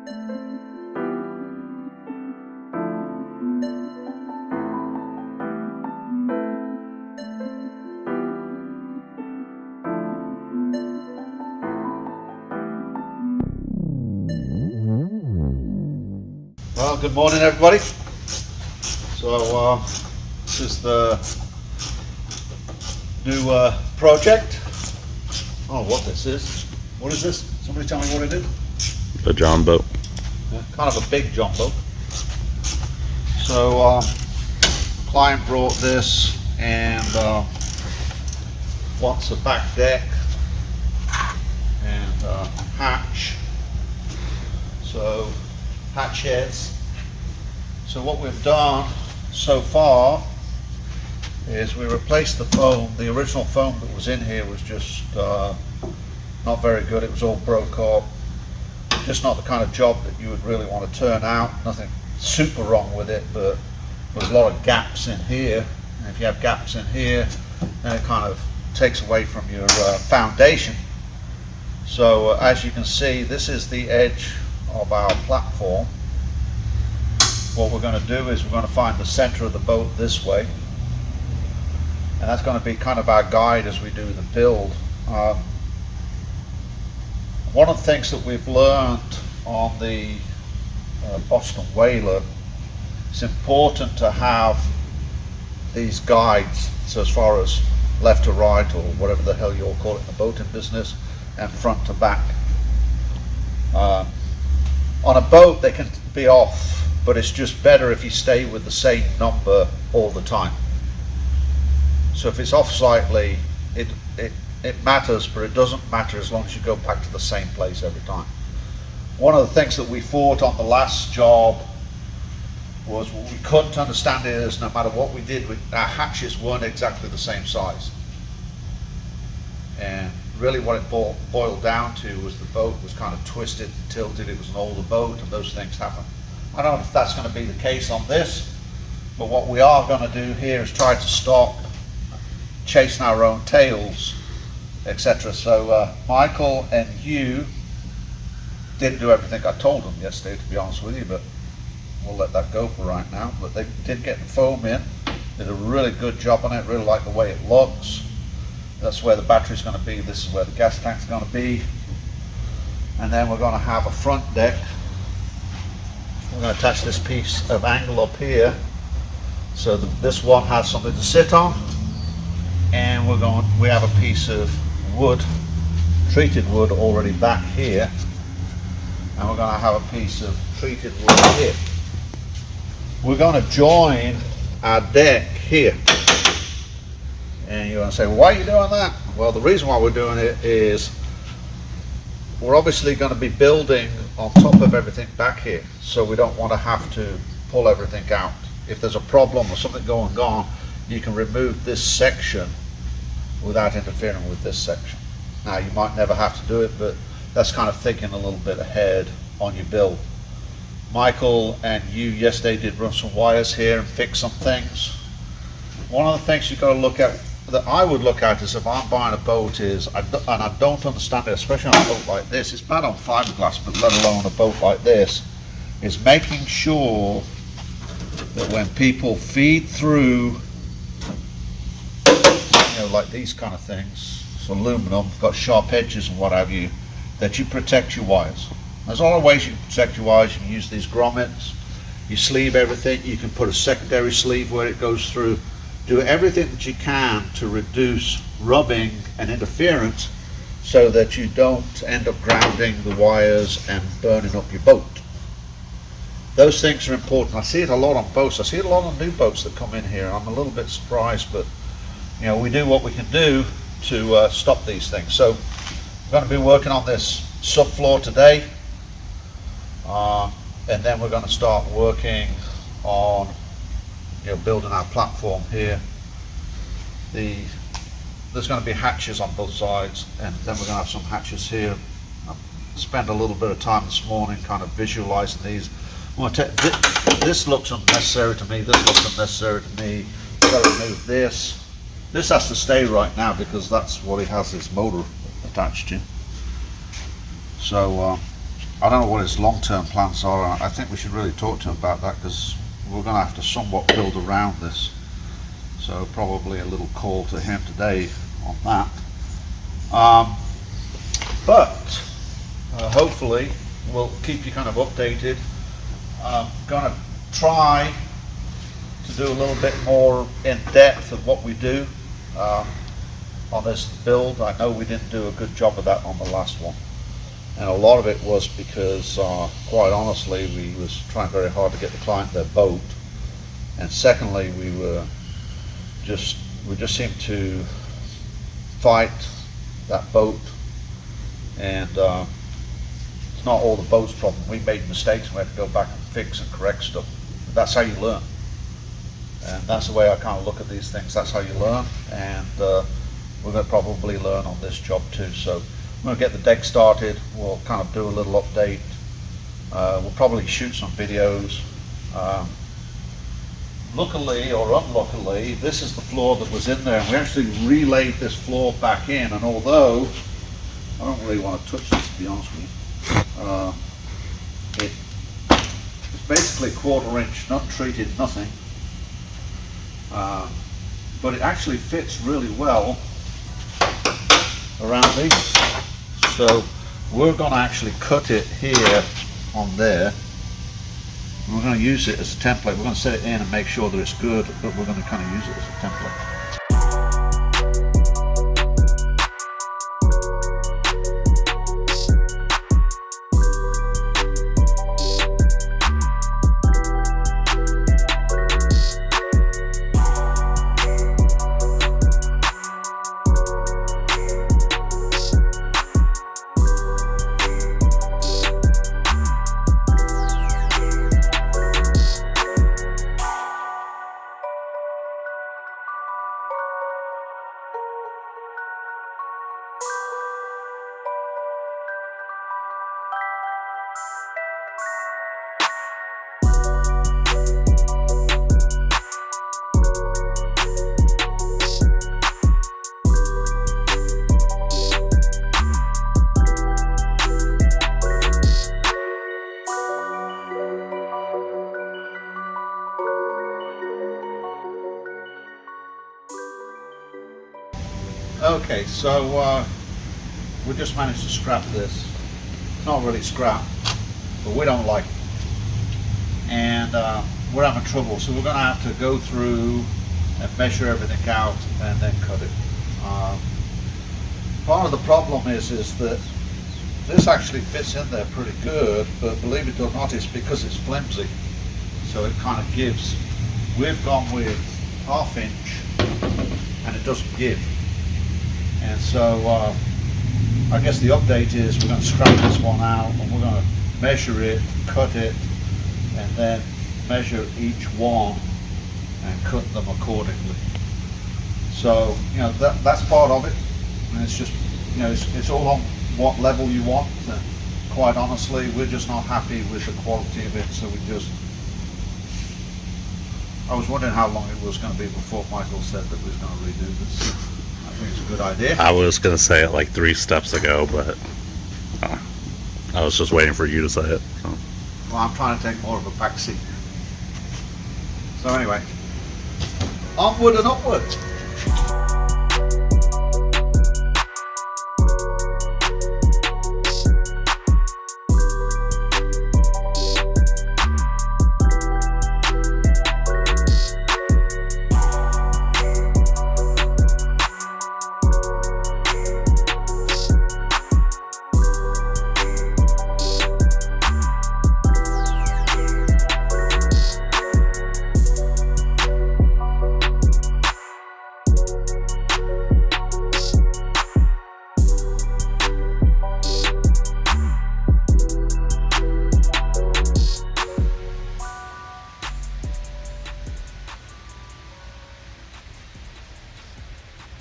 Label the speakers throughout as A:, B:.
A: Well, good morning everybody. So this is the new project. Oh, what this is. What is this? Somebody tell me what it is.
B: The JON boat.
A: Yeah, kind of a big JON boat. So client brought this and wants a back deck and hatch. So hatch heads. So what we've done so far is we replaced the foam. The original foam that was in here was just not very good. It was all broke up. Just not the kind of job that you would really want to turn out. Nothing super wrong with it, but there's a lot of gaps in here. And if you have gaps in here, then it kind of takes away from your foundation. So as you can see, this is the edge of our platform. What we're going to do is we're going to find the center of the boat this way, and that's going to be kind of our guide as we do the build. One of the things that we've learned on the Boston Whaler, it's important to have these guides, so as far as left to right or whatever the hell you'll call it in the boating business, and front to back. On a boat they can be off, but it's just better if you stay with the same number all the time. So if it's off slightly, it matters, but it doesn't matter as long as you go back to the same place every time. One of the things that we fought on the last job was what we couldn't understand is no matter what we did, our hatches weren't exactly the same size. And really what it boiled down to was the boat was kind of twisted and tilted. It was an older boat and those things happen. I don't know if that's going to be the case on this, but what we are going to do here is try to stop chasing our own tails, etc. So Michael and you didn't do everything I told them yesterday, to be honest with you, but we'll let that go for right now. But they did get the foam in, did a really good job on it, really like the way it looks. That's where the battery's going to be, this is where the gas tank's going to be. And then we're going to have a front deck. We're going to attach this piece of angle up here so that this one has something to sit on, and we have a piece of wood, treated wood already back here, and we're going to have a piece of treated wood here. We're going to join our deck here, and you're going to say, well, why are you doing that? Well, the reason why we're doing it is we're obviously going to be building on top of everything back here, so we don't want to have to pull everything out. If there's a problem or something going on, you can remove this section without interfering with this section. Now you might never have to do it, but that's kind of thinking a little bit ahead on your build. Michael and you yesterday did run some wires here and fix some things. One of the things you've got to look at, that I would look at, is if I'm buying a boat is, and I don't understand it, especially on a boat like this, it's bad on fiberglass, but let alone a boat like this, is making sure that when people feed through, you know, like these kind of things, it's aluminum, got sharp edges and what have you, that you protect your wires. There's a lot of ways you can protect your wires. You can use these grommets, you sleeve everything, you can put a secondary sleeve where it goes through. Do everything that you can to reduce rubbing and interference so that you don't end up grounding the wires and burning up your boat. Those things are important. I see it a lot on boats. I see it a lot on new boats that come in here. I'm a little bit surprised, but you know, we do what we can do to stop these things. So we're going to be working on this subfloor today, and then we're going to start working on, you know, building our platform here. There's going to be hatches on both sides, and then we're going to have some hatches here. I spent a little bit of time this morning kind of visualizing these. This looks unnecessary to me, this looks unnecessary to me. I've got to remove this. This has to stay right now because that's what it has its motor attached to. So I don't know what his long-term plans are. I think we should really talk to him about that, because we're going to have to somewhat build around this. So probably a little call to him today on that. But hopefully we'll keep you kind of updated. I'm going to try to do a little bit more in depth of what we do on this build. I know we didn't do a good job of that on the last one, and a lot of it was because quite honestly we was trying very hard to get the client their boat, and secondly we just seemed to fight that boat, and it's not all the boat's problem. We made mistakes and we had to go back and fix and correct stuff. But that's how you learn, and that's the way I kind of look at these things. That's how you learn, and we're going to probably learn on this job too. So I'm going to get the deck started. We'll kind of do a little update. We'll probably shoot some videos. Luckily or unluckily, this is the floor that was in there, and we actually relayed this floor back in, and although I don't really want to touch this, to be honest with you, it's basically 1/4 inch, not treated, nothing, but it actually fits really well around these. So we're going to actually cut it here on there. We're going to use it as a template. We're going to set it in and make sure that it's good, but we're going to kind of use it as a template. Okay, so we just managed to scrap this. It's not really scrap, but we don't like it, and we're having trouble. So we're going to have to go through and measure everything out and then cut it. Part of the problem is that this actually fits in there pretty good, but believe it or not, it's because it's flimsy, so it kind of gives. We've gone with 1/2 inch, and it doesn't give. And so I guess the update is we're going to scrap this one out, and we're going to measure it, cut it, and then measure each one and cut them accordingly. So, you know, that's part of it, and it's just, you know, it's all on what level you want, and quite honestly we're just not happy with the quality of it, so I was wondering how long it was going to be before Michael said that we was going to redo this. I think it's a good idea.
B: I was going to say it like 3 steps ago, but I was just waiting for you to say it. So.
A: Well, I'm trying to take more of a back seat. So anyway, onward and upward.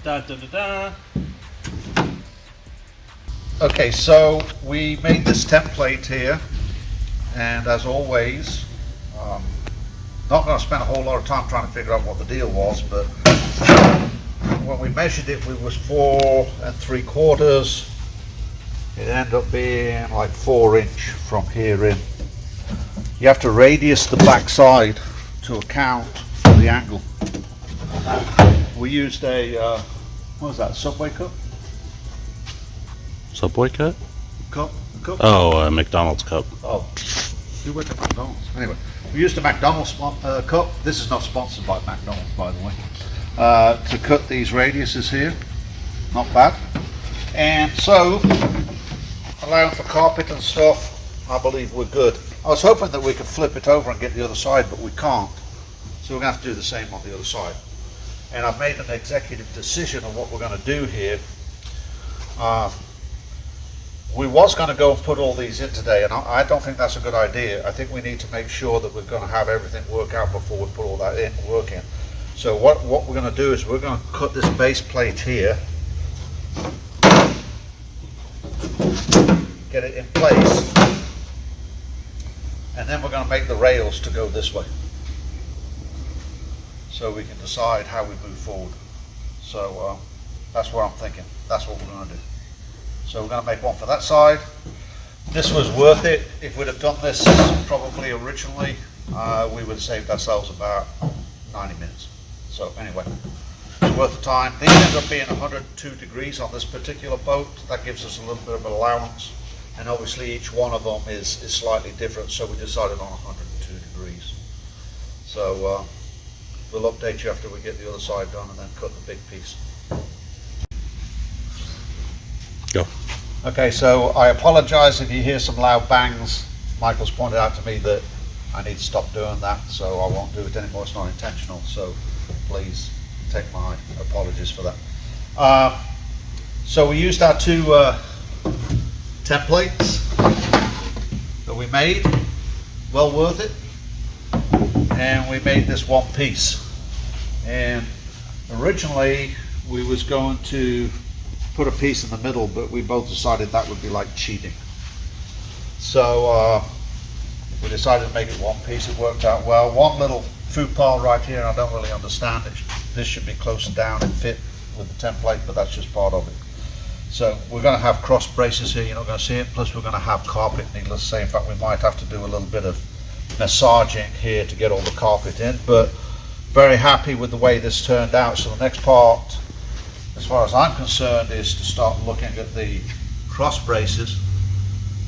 C: Da, da, da, da.
A: Okay, so we made this template here, and as always, not going to spend a whole lot of time trying to figure out what the deal was, but when we measured it, we was 4 3/4, it ended up being like 4" from here in. You have to radius the back side to account for the angle. We used a, what was that, Subway cup?
B: Subway cut?
A: Cup?
B: Oh, McDonald's cup.
A: Oh, you went to McDonald's. Anyway, we used a McDonald's cup. This is not sponsored by McDonald's, by the way. To cut these radiuses here. Not bad. And so, allowing for carpet and stuff, I believe we're good. I was hoping that we could flip it over and get the other side, but we can't. So we're going to have to do the same on the other side. And I've made an executive decision on what we're going to do here. We was going to go and put all these in today, and I don't think that's a good idea. I think we need to make sure that we're going to have everything work out before we put all that in, work in. So what we're going to do is we're going to cut this base plate here, get it in place, and then we're going to make the rails to go this way. So we can decide how we move forward. So that's what I'm thinking. That's what we're going to do. So we're going to make one for that side. This was worth it. If we'd have done this probably originally, we would have saved ourselves about 90 minutes. So anyway, it's worth the time. These end up being 102 degrees on this particular boat. That gives us a little bit of allowance. And obviously each one of them is slightly different, so we decided on 102 degrees. So we'll update you after we get the other side done and then cut the big piece.
B: Go.
A: Okay, so I apologize if you hear some loud bangs. Michael's pointed out to me that I need to stop doing that, so I won't do it anymore. It's not intentional, so please take my apologies for that. So we used our two templates that we made, well worth it, and we made this one piece. And originally we was going to put a piece in the middle, but we both decided that would be like cheating. So we decided to make it one piece. It worked out well. One little food pile right here, and I don't really understand it. This should be closer down and fit with the template, but that's just part of it. So we're going to have cross braces here, you're not going to see it, plus we're going to have carpet, needless to say. In fact, we might have to do a little bit of massaging here to get all the carpet in, but very happy with the way this turned out. So the next part, as far as I'm concerned, is to start looking at the cross braces,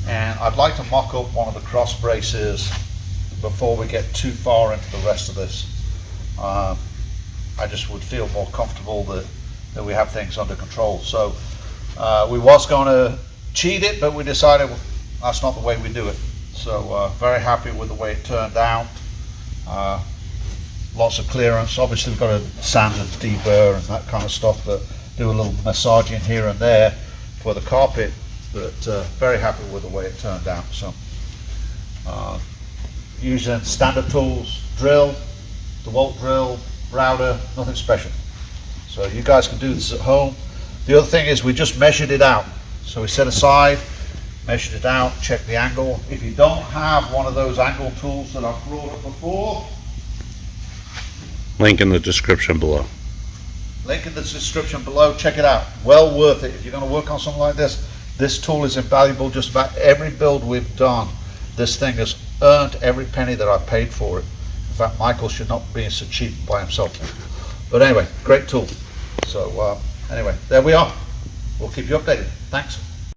A: and I'd like to mock up one of the cross braces before we get too far into the rest of this. I just would feel more comfortable that we have things under control. So we was going to cheat it, but we decided that's not the way we do it. So very happy with the way it turned out. Lots of clearance. Obviously we've got to sand and deburr and that kind of stuff, but do a little massaging here and there for the carpet, but very happy with the way it turned out. So using standard tools, drill, DeWalt drill, router, nothing special. So you guys can do this at home. The other thing is we just measured it out. So we set aside, measured it out, checked the angle. If you don't have one of those angle tools that I've brought up before,
B: Link in the description below.
A: link in the description below, check it out. Well worth it. If you're going to work on something like this, this tool is invaluable. Just about every build we've done, this thing has earned every penny that I've paid for it. In fact, Michael should not be so cheap by himself. But anyway, great tool. So anyway, there we are. We'll keep you updated. Thanks.